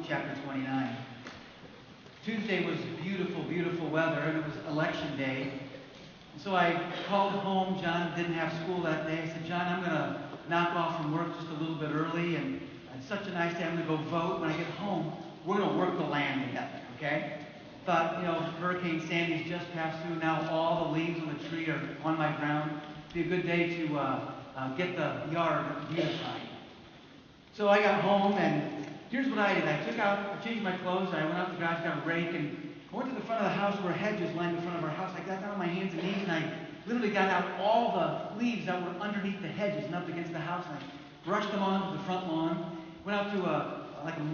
chapter 29. Tuesday was beautiful, beautiful weather, and it was election day. And so I called home. John didn't have school that day. I said, John, I'm going to knock off from work just a little bit early, and it's such a nice day. I'm going to go vote. When I get home, we're going to work the land together, okay? Thought, Hurricane Sandy's just passed through. Now all the leaves on the tree are on my ground. Be a good day to get the yard beautified. So I got home, and here's what I did. I changed my clothes, and I went out to the garage, got a rake, and I went to the front of the house where hedges lined the front of our house. I got down on my hands and knees, and I literally got out all the leaves that were underneath the hedges and up against the house, and I brushed them onto the front lawn. Went out to a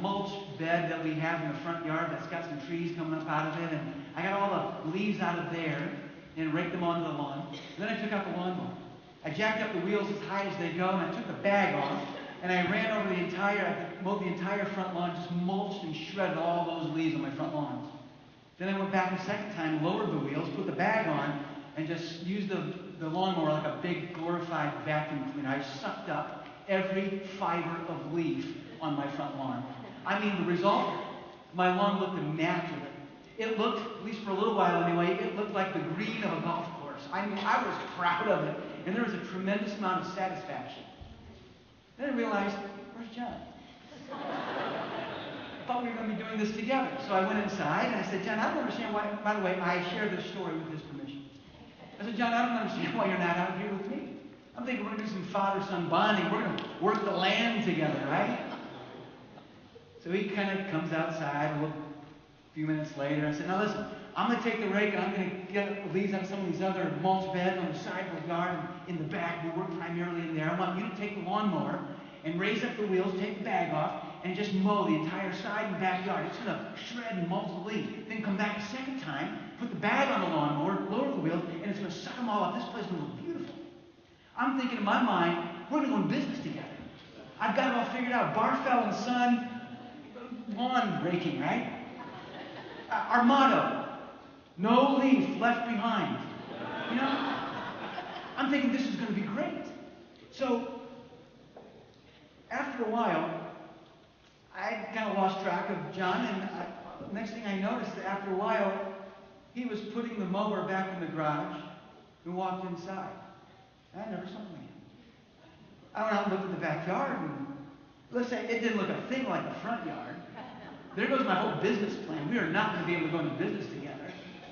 mulch bed that we have in the front yard that's got some trees coming up out of it, and I got all the leaves out of there and raked them onto the lawn. And then I took out the lawnmower. I jacked up the wheels as high as they go, and I took the bag off, and I ran over mowed the entire front lawn, just mulched and shredded all those leaves on my front lawns. Then I went back a second time, lowered the wheels, put the bag on, and just used the lawnmower like a big glorified vacuum cleaner. I sucked up every fiber of leaf on my front lawn. I mean, the result, my lawn looked immaculate. It looked, at least for a little while anyway, it looked like the green of a golf course. I mean, I was proud of it, and there was a tremendous amount of satisfaction. Then I realized, where's John? I thought we were going to be doing this together. So I went inside, and I said, John, I don't understand why, by the way, I share this story with his permission. I said, John, I don't understand why you're not out here with me. I'm thinking we're going to do some father-son bonding. We're going to work the land together, right? So he kind of comes outside a few minutes later. I said, now listen, I'm going to take the rake and I'm going to get the leaves out of some of these other mulch beds on the side of the yard and in the back. We work primarily in there. I want you to take the lawnmower and raise up the wheels, take the bag off, and just mow the entire side and backyard. It's going to shred and mulch the leaves. Then come back a second time, put the bag on the lawnmower, lower the wheels, and it's going to suck them all up. This place is going to look beautiful. I'm thinking in my mind, we're going to go in business together. I've got it all figured out. Barfell and Son, lawn raking, right? Our motto, no leaf left behind. I'm thinking this is going to be great. So, after a while, I kind of lost track of John, and next thing I noticed, after a while, he was putting the mower back in the garage and walked inside. I never saw him again. I went out and looked at the backyard, and let's say it didn't look a thing like the front yard. There goes my whole business plan. We are not going to be able to go into business together.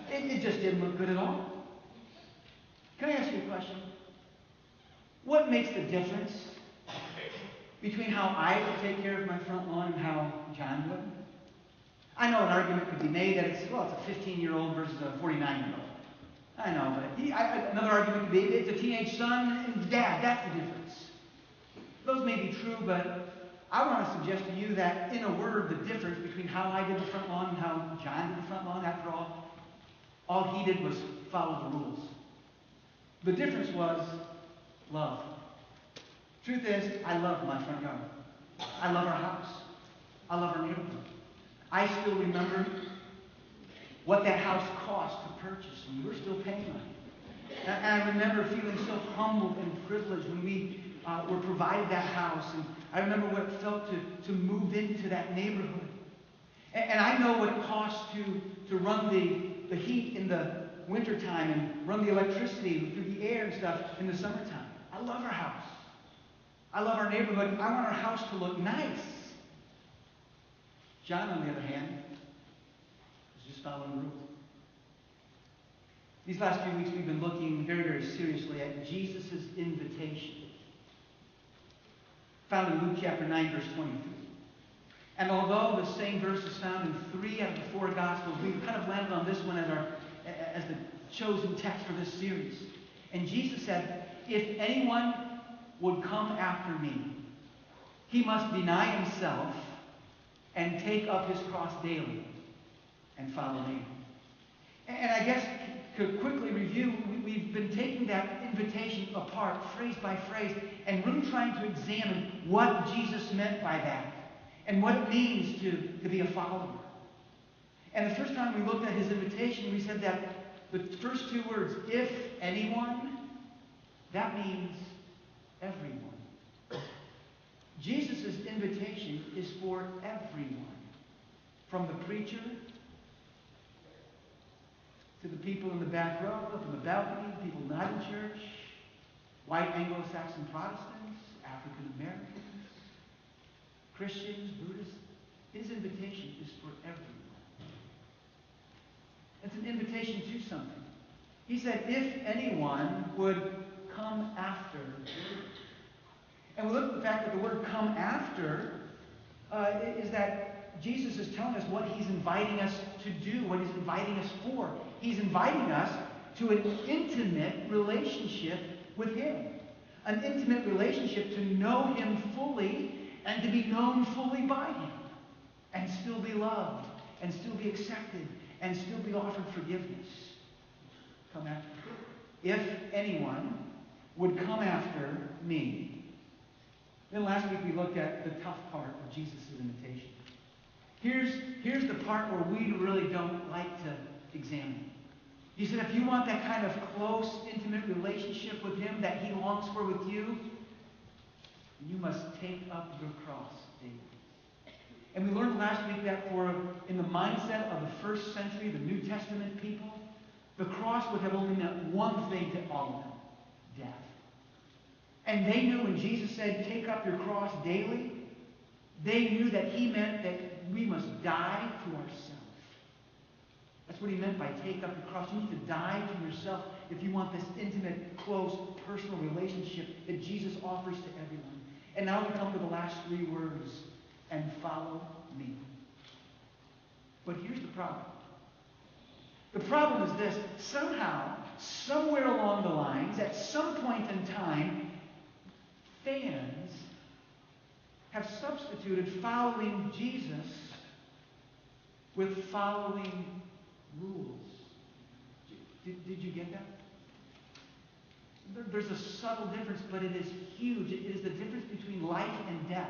It just didn't look good at all. Can I ask you a question? What makes the difference between how I would take care of my front lawn and how John would? I know an argument could be made that it's a 15-year-old versus a 49-year-old. I know, but another argument could be it's a teenage son and dad. That's the difference. Those may be true, but I want to suggest to you that, in a word, the difference between how I did the front lawn and how John did the front lawn, after all he did was follow the rules. The difference was love. Truth is, I love my front yard. I love our house. I love our neighborhood. I still remember what that house cost to purchase, and we're still paying on it. And I remember feeling so humbled and privileged when we were provided that house, and I remember what it felt to move into that neighborhood. And I know what it costs to run the heat in the wintertime and run the electricity through the air and stuff in the summertime. I love our house. I love our neighborhood. I want our house to look nice. John, on the other hand, is just following the rules. These last few weeks we've been looking very, very seriously at Jesus' invitation, found in Luke chapter 9, verse 23. And although the same verse is found in 3 out of the 4 Gospels, we've kind of landed on this one as the chosen text for this series. And Jesus said, if anyone would come after me, he must deny himself and take up his cross daily and follow me. And I guess to quickly review, we've been taking that invitation apart, phrase by phrase, and really trying to examine what Jesus meant by that and what it means to be a follower. And the first time we looked at his invitation, we said that the first 2 words, if anyone, that means everyone. Jesus' invitation is for everyone. From the preacher to the people in the back row, from the balcony, people not in church, white Anglo-Saxon Protestants, African Americans, Christians, Buddhists. His invitation is for everyone. It's an invitation to something. He said, if anyone would come after. And we look at the fact that the word come after is that Jesus is telling us what he's inviting us to do, what he's inviting us for. He's inviting us to an intimate relationship with him. An intimate relationship to know him fully and to be known fully by him. And still be loved, and still be accepted, and still be offered forgiveness. Come after me. If anyone would come after me. Then last week we looked at the tough part of Jesus' invitation. Here's the part where we really don't like to examine. He said, if you want that kind of close, intimate relationship with him that he longs for with you, you must take up your cross daily. And we learned last week that in the mindset of the first century, the New Testament people, the cross would have only meant one thing to all of them: death. And they knew when Jesus said, take up your cross daily, they knew that he meant that we must die to ourselves. That's what he meant by take up your cross. You need to die to yourself if you want this intimate, close, personal relationship that Jesus offers to everyone. And now we come to the last three words: and follow me. But here's the problem. The problem is this: somehow, somewhere along the lines, at some point in time, fans have substituted following Jesus with following rules. Did you get that? There's a subtle difference, but it is huge. It is the difference between life and death.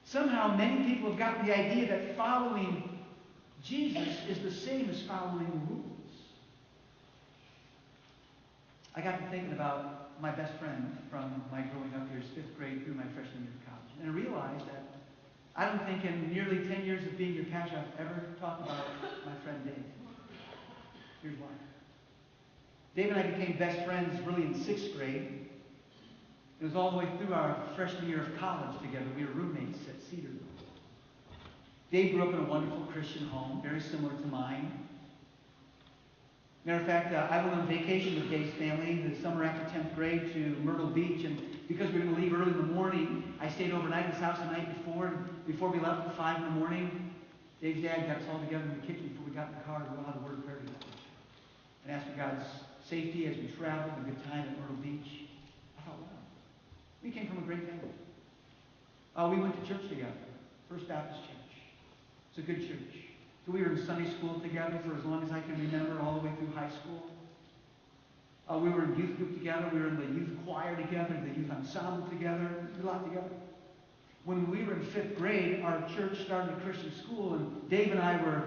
Somehow, many people have gotten the idea that following Jesus is the same as following the rules. I got to thinking about my best friend from my growing up years, 5th grade through my freshman year of college. And I realized that I don't think in nearly 10 years of being your pastor I've ever talked about my friend Dave. Here's why. Dave and I became best friends really in 6th grade. It was all the way through our freshman year of college together. We were roommates at Cedarville. Dave grew up in a wonderful Christian home, very similar to mine. Matter of fact, I went on vacation with Dave's family the summer after 10th grade to Myrtle Beach, and because we were going to leave early in the morning, I stayed overnight at his house the night before, and before we left at 5 in the morning, Dave's dad got us all together in the kitchen before we got in the car, and we all had a word of prayer together. And asked for God's safety as we traveled, a good time at Myrtle Beach. I thought, wow, we came from a great family. We went to church together, First Baptist Church. It's a good church. So we were in Sunday school together for as long as I can remember, all the way through high school. We were in youth group together. We were in the youth choir together, the youth ensemble together. We did a lot together. When we were in 5th grade, our church started a Christian school, and Dave and I were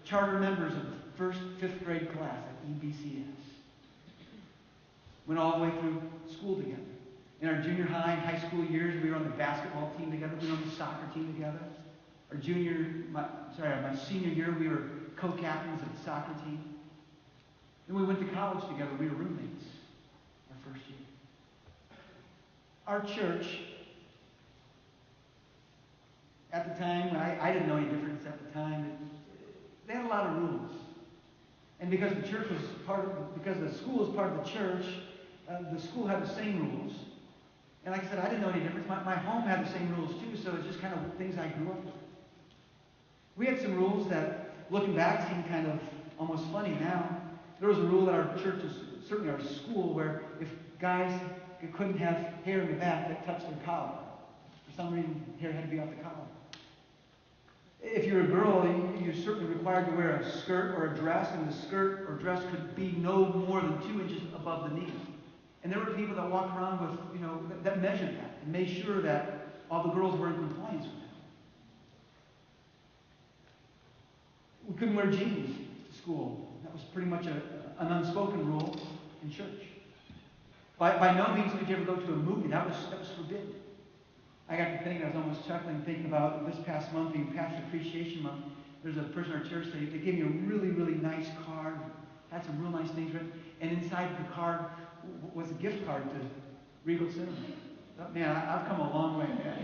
charter members of the first 5th grade class at EBCS. Went all the way through school together. In our junior high and high school years, we were on the basketball team together. We were on the soccer team together. My senior year, we were co-captains of the soccer team. Then we went to college together. We were roommates our first year. Our church, at the time, I didn't know any difference at the time, they had a lot of rules. And because the church was because the school was part of the church, the school had the same rules. And like I said, I didn't know any difference. My home had the same rules too, so it's just kind of things I grew up with. We had some rules that, looking back, seem kind of almost funny now. There was a rule at our churches, certainly our school, where if guys couldn't have hair in the back that touched their collar. For some reason, hair had to be off the collar. If you're a girl, you're certainly required to wear a skirt or a dress, and the skirt or dress could be no more than 2 inches above the knee. And there were people that walked around with, that measured that and made sure that all the girls were in compliance with that. We couldn't wear jeans to school. That was pretty much an unspoken rule in church. By no means could you ever go to a movie. That was forbidden. I got to thinking, I was almost chuckling, thinking about this past month being Pastor Appreciation Month. there's a person in our church, they gave me a really, really nice card, had some real nice things written, and inside the card was a gift card to Regal Cinema. Man, I've come a long way, man.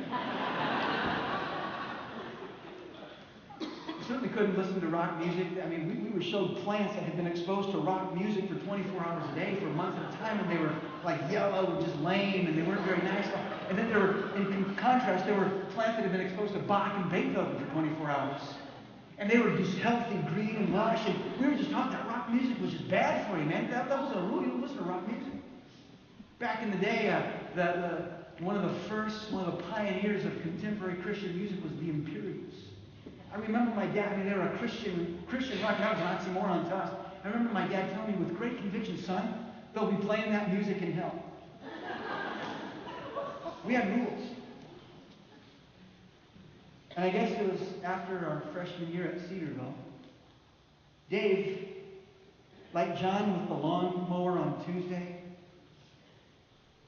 Certainly couldn't listen to rock music. I mean, we were showed plants that had been exposed to rock music for 24 hours a day for months at a time, and they were like yellow and just lame, and they weren't very nice. And then there were, in contrast, there were plants that had been exposed to Bach and Beethoven for 24 hours. And they were just healthy, green, and lush, and we were just taught that rock music was just bad for you, man. That wasn't a rule. You don't listen to rock music. Back in the day, one of the pioneers of contemporary Christian music was the Imperials. I remember my dad, they were a Christian rock, that was an oxymoron to us. I remember my dad telling me with great conviction, son, they'll be playing that music in hell. We had rules. And I guess it was after our freshman year at Cedarville, Dave, like John with the lawnmower on Tuesday,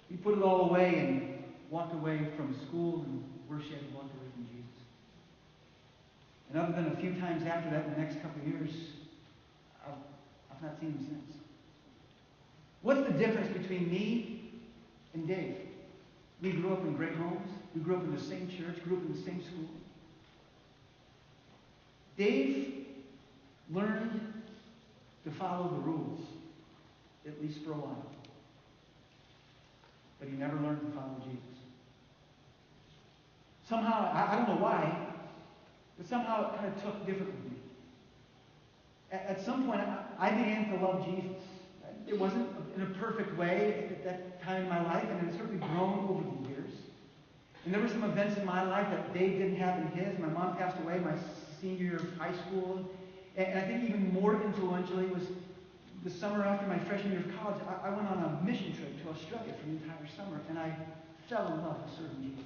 he put it all away and walked away from school and worship and walked away from Jesus. And other than a few times after that in the next couple of years, I've not seen him since. What's the difference between me and Dave? We grew up in great homes. We grew up in the same church, grew up in the same school. Dave learned to follow the rules, at least for a while. But he never learned to follow Jesus. Somehow, I don't know why, but somehow it kind of took different with me. At some point, I began to love Jesus. It wasn't in a perfect way at that time in my life, and it had certainly grown over the years. And there were some events in my life that Dave didn't have in his. My mom passed away my senior year of high school. And I think even more influentially was the summer after my freshman year of college. I went on a mission trip to Australia for the entire summer, and I fell in love with serving Jesus.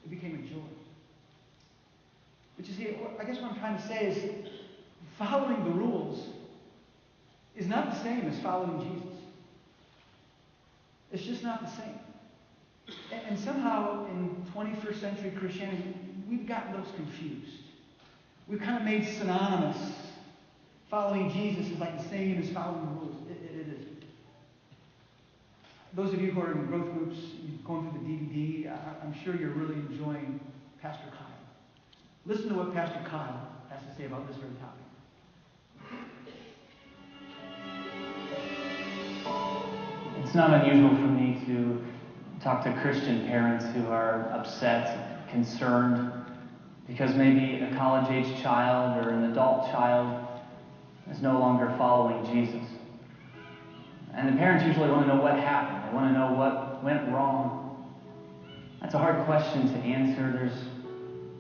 It became a joy. But you see, I guess what I'm trying to say is following the rules is not the same as following Jesus. It's just not the same. And somehow in 21st century Christianity, we've gotten those confused. We've kind of made synonymous. Following Jesus is like the same as following the rules. It isn't. Those of you who are in growth groups, going through the DVD, I'm sure you're really enjoying Pastor Kyle. Listen to what Pastor Kyle has to say about this very topic. It's not unusual for me to talk to Christian parents who are upset, concerned, because maybe a college-age child or an adult child is no longer following Jesus. And the parents usually want to know what happened. They want to know what went wrong. That's a hard question to answer. There's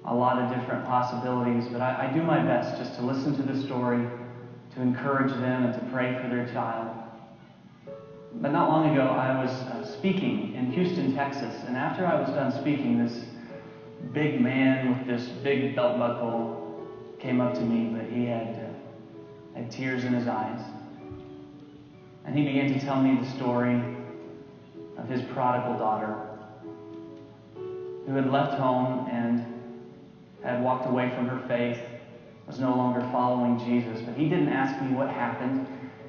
a lot of different possibilities, but I do my best just to listen to the story, to encourage them and to pray for their child. But not long ago, I was speaking in Houston, Texas, and after I was done speaking, this big man with this big belt buckle came up to me, but he had tears in his eyes. And he began to tell me the story of his prodigal daughter who had left home and had walked away from her faith, was no longer following Jesus. But he didn't ask me what happened.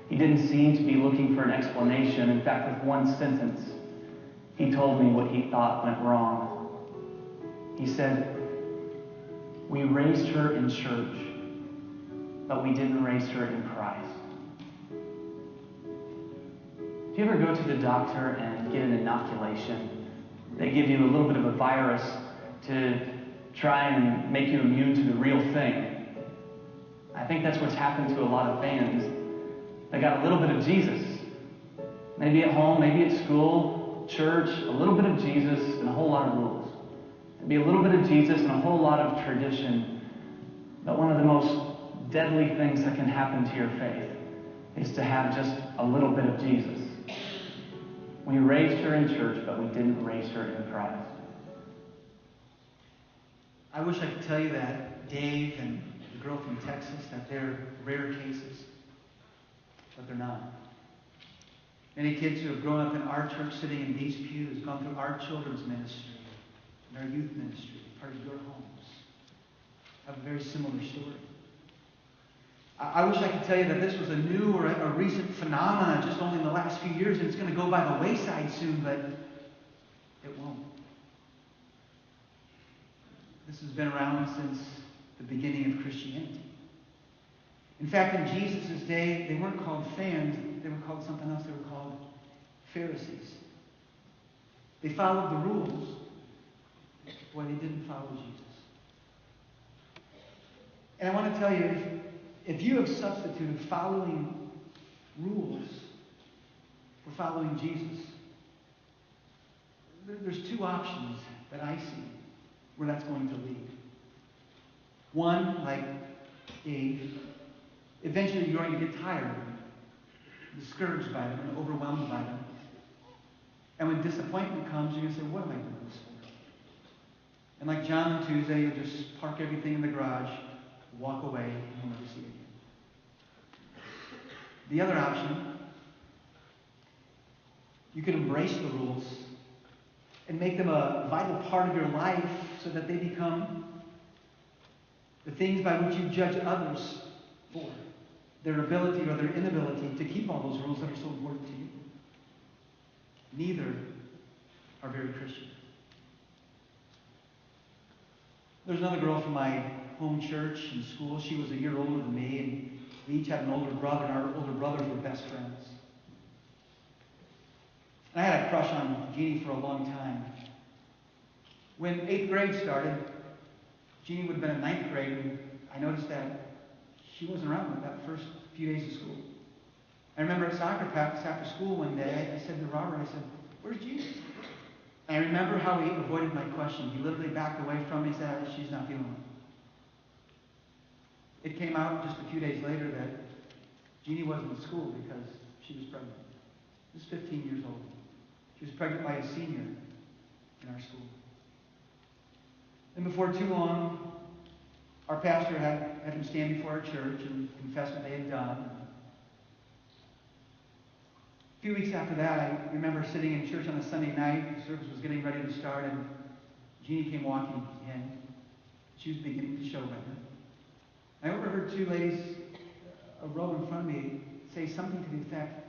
He didn't seem to be looking for an explanation. In fact, with one sentence, he told me what he thought went wrong. He said, "We raised her in church, but we didn't raise her in Christ." If you ever go to the doctor and get an inoculation, they give you a little bit of a virus to try and make you immune to the real thing. I think that's what's happened to a lot of fans. They got a little bit of Jesus. Maybe at home, maybe at school, church, a little bit of Jesus and a whole lot of rules. Maybe a little bit of Jesus and a whole lot of tradition. But one of the most deadly things that can happen to your faith is to have just a little bit of Jesus. We raised her in church, but we didn't raise her in Christ. I wish I could tell you that Dave and the girl from Texas, that they're rare cases, but they're not. Many kids who have grown up in our church, sitting in these pews, gone through our children's ministry and our youth ministry, part of your homes. have a very similar story. I wish I could tell you that this was a new or a recent phenomenon just only in the last few years and it's going to go by the wayside soon, but it won't. This has been around since the beginning of Christianity. In fact, in Jesus' day, they weren't called fans, they were called something else. They were called Pharisees. They followed the rules, but they didn't follow Jesus. And I want to tell you, if you have substituted following rules for following Jesus, there's two options that I see where that's going to lead. One, like Dave, eventually you're going to get tired of them, discouraged by them, and overwhelmed by them. And when disappointment comes, you're going to say, what am I doing this for? And like John on Tuesday, you'll just park everything in the garage, walk away, and you'll never see it again. The other option, you can embrace the rules and make them a vital part of your life so that they become the things by which you judge others for their ability or their inability to keep all those rules that are so important to you. Neither are very Christian. There's another girl from my home church and school. She was a year older than me, and we each had an older brother, and our older brothers were best friends. And I had a crush on Jeannie for a long time. When 8th grade started, Jeannie would have been in 9th grade, and I noticed that she wasn't around that first few days of school. I remember at soccer practice after school one day, I said to Robert, I said, where's Jeannie? And I remember how he avoided my question. He literally backed away from me and said, she's not feeling well. It came out just a few days later that Jeannie wasn't in school because she was pregnant. She was 15 years old. She was pregnant by a senior in our school. And before too long, our pastor had them stand before our church and confess what they had done. A few weeks after that, I remember sitting in church on a Sunday night. The service was getting ready to start, and Jeannie came walking in. She was beginning to show better. I overheard two ladies, a row in front of me, say something to the effect,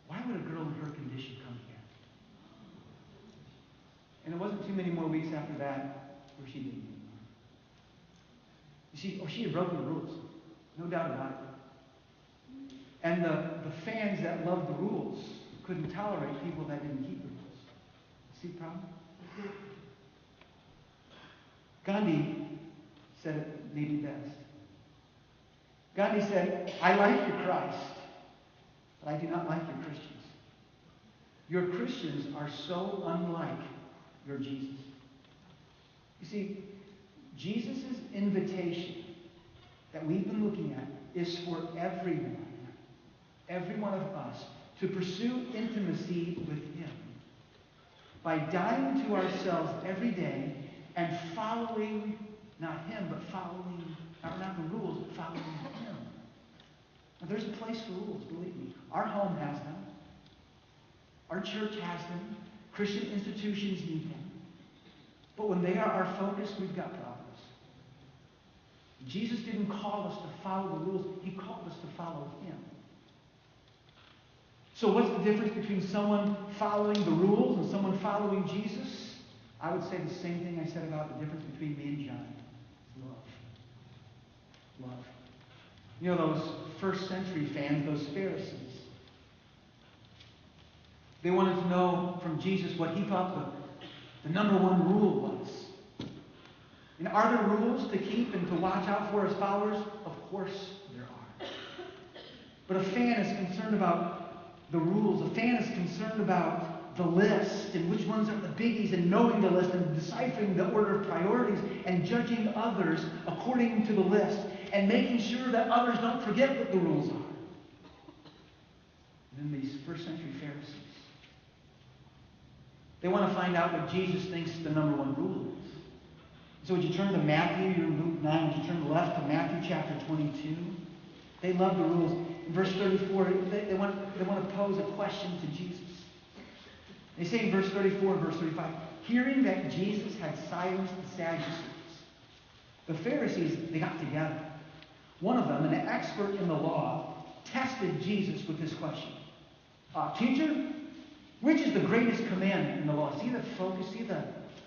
why would a girl in her condition come here? And it wasn't too many more weeks after that where she didn't anymore. You see, she had broken the rules. No doubt about it. And the fans that loved the rules couldn't tolerate people that didn't keep the rules. See the problem? Gandhi said it maybe best. Gandhi said, I like your Christ, but I do not like your Christians. Your Christians are so unlike your Jesus. You see, Jesus' invitation that we've been looking at is for everyone, every one of us, to pursue intimacy with Him by dying to ourselves every day and following, not Him, but following, not the rules, but following Him. Now, there's a place for rules, believe me. Our home has them. Our church has them. Christian institutions need them. But when they are our focus, we've got problems. Jesus didn't call us to follow the rules. He called us to follow Him. So what's the difference between someone following the rules and someone following Jesus? I would say the same thing I said about the difference between me and John. Love. Love. You know, those first century fans, those Pharisees, they wanted to know from Jesus what He thought the number one rule was. And are there rules to keep and to watch out for as followers? Of course there are. But a fan is concerned about the rules. A fan is concerned about the list and which ones are the biggies and knowing the list and deciphering the order of priorities and judging others according to the list and making sure that others don't forget what the rules are. And then these first century Pharisees, they want to find out what Jesus thinks the number one rule is. So would you turn to Matthew, you're in Luke 9, would you turn to the left to Matthew chapter 22? They love the rules. In verse 34, they want to pose a question to Jesus. They say in verse 34 and verse 35, hearing that Jesus had silenced the Sadducees, The Pharisees, they got together. One of them, an expert in the law, tested Jesus with this question. Teacher, which is the greatest commandment in the law? See the focus, see the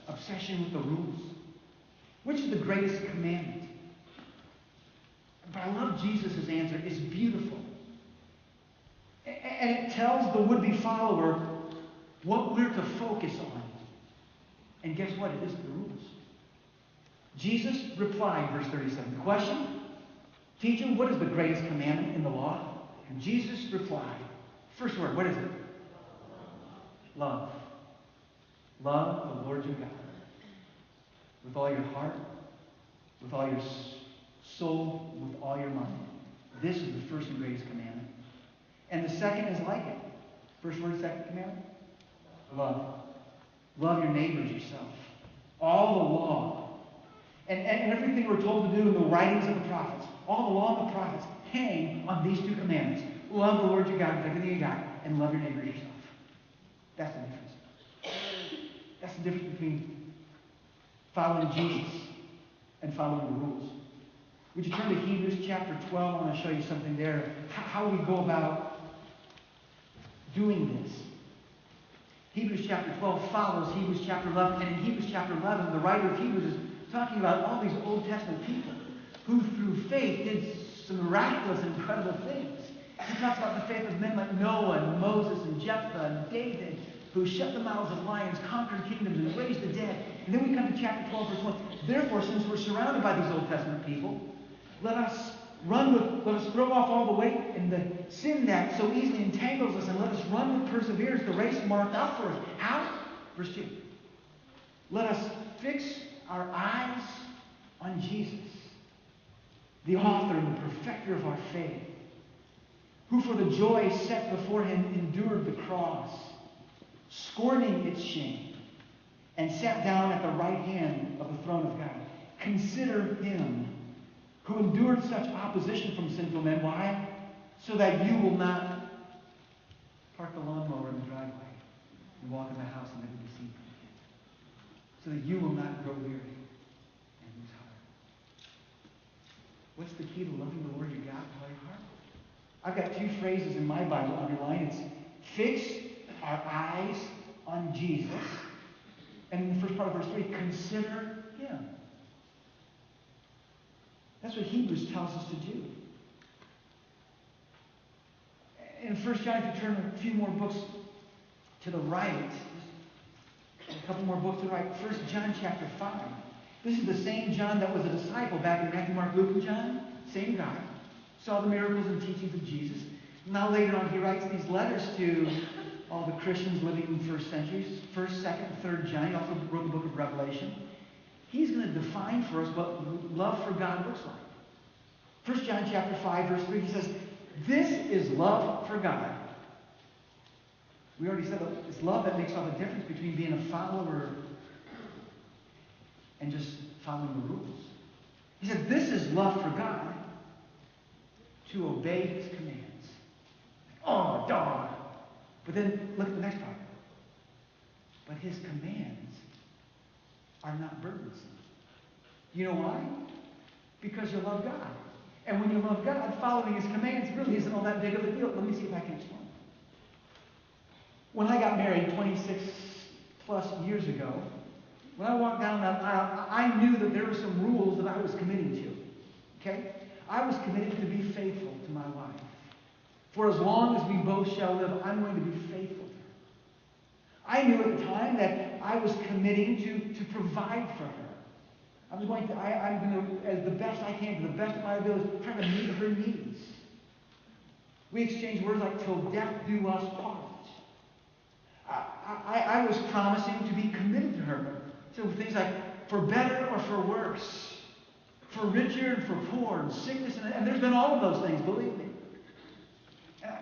obsession with the rules. Which is the greatest commandment? But I love Jesus' answer. It's beautiful. And it tells the would-be follower what we're to focus on. And guess what? It is the rules. Jesus replied, verse 37. Question? Teacher, what is the greatest commandment in the law? And Jesus replied. First word, what is it? Love. Love the Lord your God. With all your heart, with all your soul, with all your mind. This is the first and greatest commandment. And the second is like it. First word, second commandment? Love. Love your neighbors yourself. All the law. And everything we're told to do in the writings of the prophets, all the law and the prophets hang on these two commandments. Love the Lord your God with everything you got, and love your neighbor yourself. That's the difference. That's the difference between following Jesus and following the rules. Would you turn to Hebrews chapter 12? I want to show you something there. How we go about doing this. Hebrews chapter 12 follows Hebrews chapter 11. And in Hebrews chapter 11, the writer of Hebrews is talking about all these Old Testament people who through faith did some miraculous, incredible things. He talks about the faith of men like Noah and Moses and Jephthah and David, who shut the mouths of lions, conquered kingdoms, and raised the dead. And then we come to chapter 12, verse 1. Therefore, since we're surrounded by these Old Testament people, let us throw off all the weight and the sin that so easily entangles us, and let us run with perseverance the race marked out for us. How? Verse 2. Let us fix our eyes on Jesus, the author and the perfecter of our faith, who for the joy set before him endured the cross, scorning its shame, and sat down at the right hand of the throne of God. Consider him who endured such opposition from sinful men. Why? So that you will not park the lawnmower in the driveway and walk in the house and never be seen. So that you will not grow weary and lose heart. What's the key to loving the Lord your God with all your heart? I've got two phrases in my Bible underlined. It's fix our eyes on Jesus. And in the first part of verse 3, consider him. That's what Hebrews tells us to do. In 1 John, if you turn a few more books to the right, a couple more books to the right, 1 John chapter 5. This is the same John that was a disciple back in Matthew, Mark, Luke, and John. Same guy. Saw the miracles and teachings of Jesus. Now later on, he writes these letters to all the Christians living in the first centuries. 1st, 2nd, and 3rd John. He also wrote the book of Revelation. He's going to define for us what love for God looks like. 1 John chapter 5, verse 3, he says, this is love for God. We already said that it's love that makes all the difference between being a follower and just following the rules. He said, this is love for God, to obey his commands. Oh, dog. But then look at the next part. But his commands are not burdensome. You know why? Because you love God. And when you love God, following his commands really isn't all that big of a deal. Let me see if I can explain. When I got married 26 plus years ago, when I walked down that aisle, I knew that there were some rules that I was committing to. Okay? I was committed to be faithful to my wife. For as long as we both shall live, I'm going to be faithful to her. I knew at the time that I was committing to provide for her. I'm going to, as the best I can, to the best of my ability, try to meet her needs. We exchanged words like, till death do us part. I was promising to be committed to her. So things like, for better or for worse. For richer and for poor, and sickness, and there's been all of those things, believe me.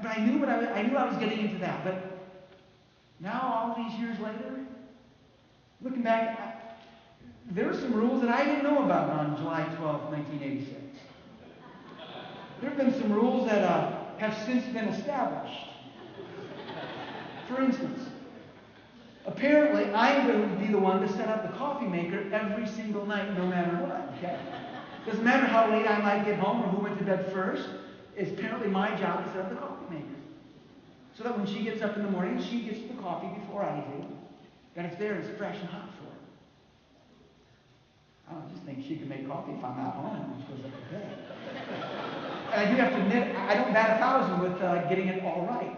But I knew I was getting into that. But now, all these years later, looking back, there were some rules that I didn't know about on July 12, 1986. There have been some rules that have since been established. For instance, apparently I'm going to be the one to set up the coffee maker every single night, no matter what. Okay? Doesn't matter how late I might get home or who went to bed first. It's apparently my job to set up the coffee maker. So that when she gets up in the morning, she gets the coffee before I do. And it's there, it's fresh and hot for her. I don't just think she can make coffee if I'm not home when she goes up to bed. And I do have to admit, I don't bat 1,000 with getting it all right.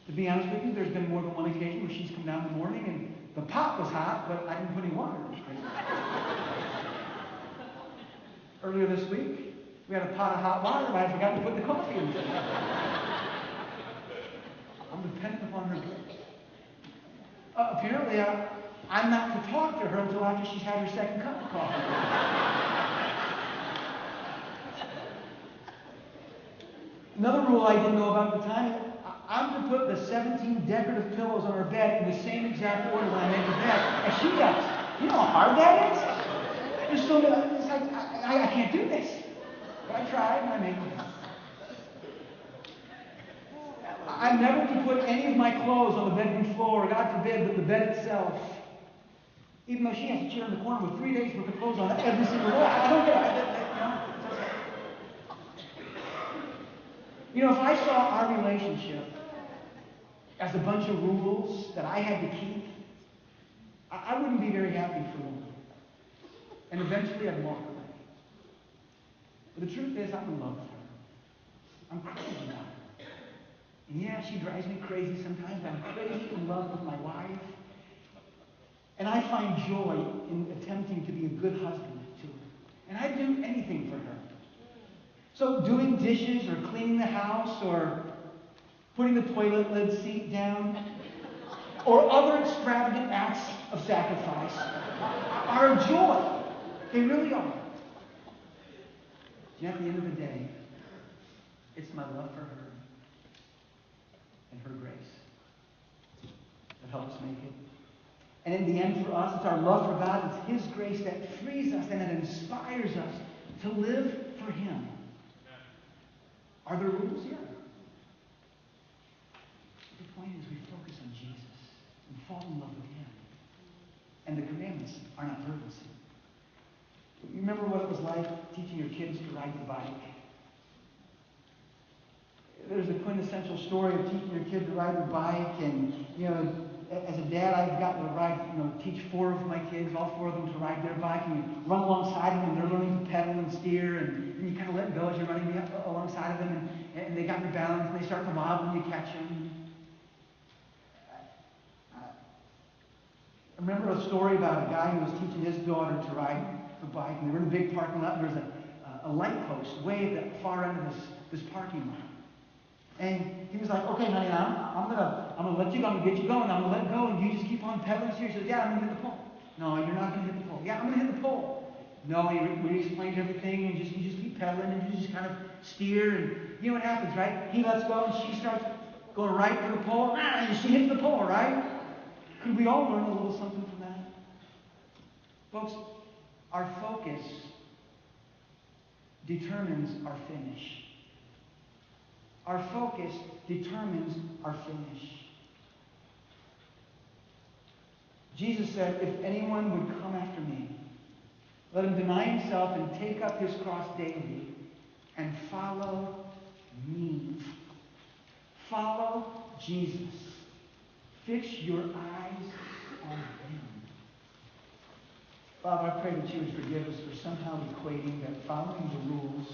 To be honest with you, there's been more than one occasion where she's come down in the morning and the pot was hot, but I didn't put any water in it. Earlier this week, we had a pot of hot water, and I forgot to put the coffee in it. I'm dependent upon her grace. Apparently, I'm not to talk to her until after she's had her second cup of coffee. Another rule I didn't know about at the time, I'm to put the 17 decorative pillows on her bed in the same exact order when I make her bed as she does. You know how hard that is? It's like, I can't do this. But I tried and I made it. I'm never to put any of my clothes on the bedroom floor, God forbid, but the bed itself. Even though she has a chair in the corner with 3 days worth of clothes on it every single day. I don't get it. You know, if I saw our relationship as a bunch of rules that I had to keep, I wouldn't be very happy for long. And eventually I'd walk away. But the truth is, I'm in love with her. I'm crazy about her. And yeah, she drives me crazy sometimes, but I'm crazy in love with my wife. And I find joy in attempting to be a good husband to her. And I'd do anything for her. So doing dishes or cleaning the house or putting the toilet lid seat down or other extravagant acts of sacrifice are a joy. They really are. And at the end of the day, it's my love for her and her grace that helps make it. And in the end for us, it's our love for God, it's His grace that frees us and that inspires us to live for Him. Are there rules? Yeah. The point is we focus on Jesus and fall in love with Him. And the commandments are not burdensome. You remember what it was like teaching your kids to ride the bike? There's a quintessential story of teaching your kid to ride the bike, and as a dad, I've gotten to teach 4 of my kids, all 4 of them, to ride their bike, and you run alongside them, and they're learning to pedal and steer, and you kind of let go as you're running alongside of them, and they got their balance, and they start to wobble, and you catch them. I remember a story about a guy who was teaching his daughter to ride the bike, and they were in a big parking lot, and there was a light post way at the far end of this parking lot. And he was like, okay, honey, now I'm gonna let you go, I'm gonna get you going, I'm gonna let go, and you just keep on pedaling. She says, yeah, I'm gonna hit the pole. No, you're not gonna hit the pole. Yeah, I'm gonna hit the pole. No, he explained everything, and you just keep pedaling, and you just kind of steer, and you know what happens, right? He lets go, and she starts going right to the pole, and she hits the pole, right? Could we all learn a little something from that? Folks, our focus determines our finish. Our focus determines our finish. Jesus said, if anyone would come after me, let him deny himself and take up his cross daily and follow me. Follow Jesus. Fix your eyes on Him. Father, I pray that you would forgive us for somehow equating that following the rules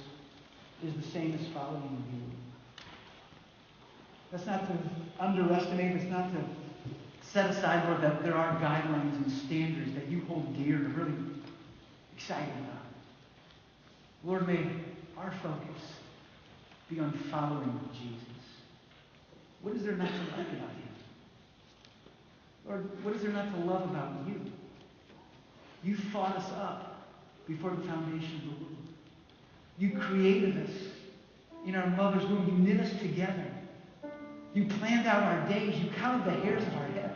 is the same as following you. That's not to underestimate, it's not to set aside, Lord, that there are guidelines and standards that you hold dear and are really excited about. Lord, may our focus be on following Jesus. What is there not to like about Him? Lord, what is there not to love about you? You fought us up before the foundation of the world. You created us in our mother's womb. You knit us together. You planned out our days. You counted the hairs of our head.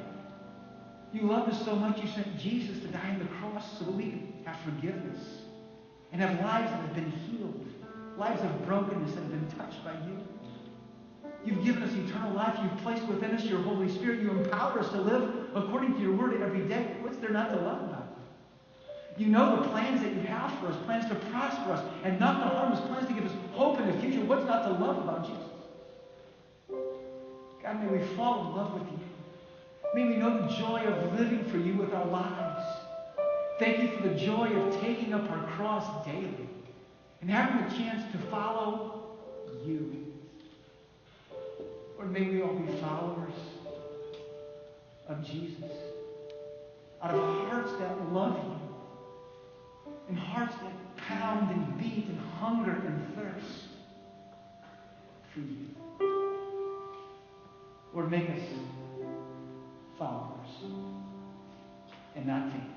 You loved us so much you sent Jesus to die on the cross so that we could have forgiveness and have lives that have been healed, lives of brokenness that have been touched by you. You've given us eternal life. You've placed within us your Holy Spirit. You empower us to live according to your word every day. What's there not to love about? You know the plans that you have for us, plans to prosper us and not to harm us, plans to give us hope in the future. What's not to love about Jesus? God, may we fall in love with you. May we know the joy of living for you with our lives. Thank you for the joy of taking up our cross daily and having the chance to follow you. Lord, may we all be followers of Jesus, out of hearts that love you, and hearts that pound and beat and hunger and thirst for you. Lord, make us followers and not fans.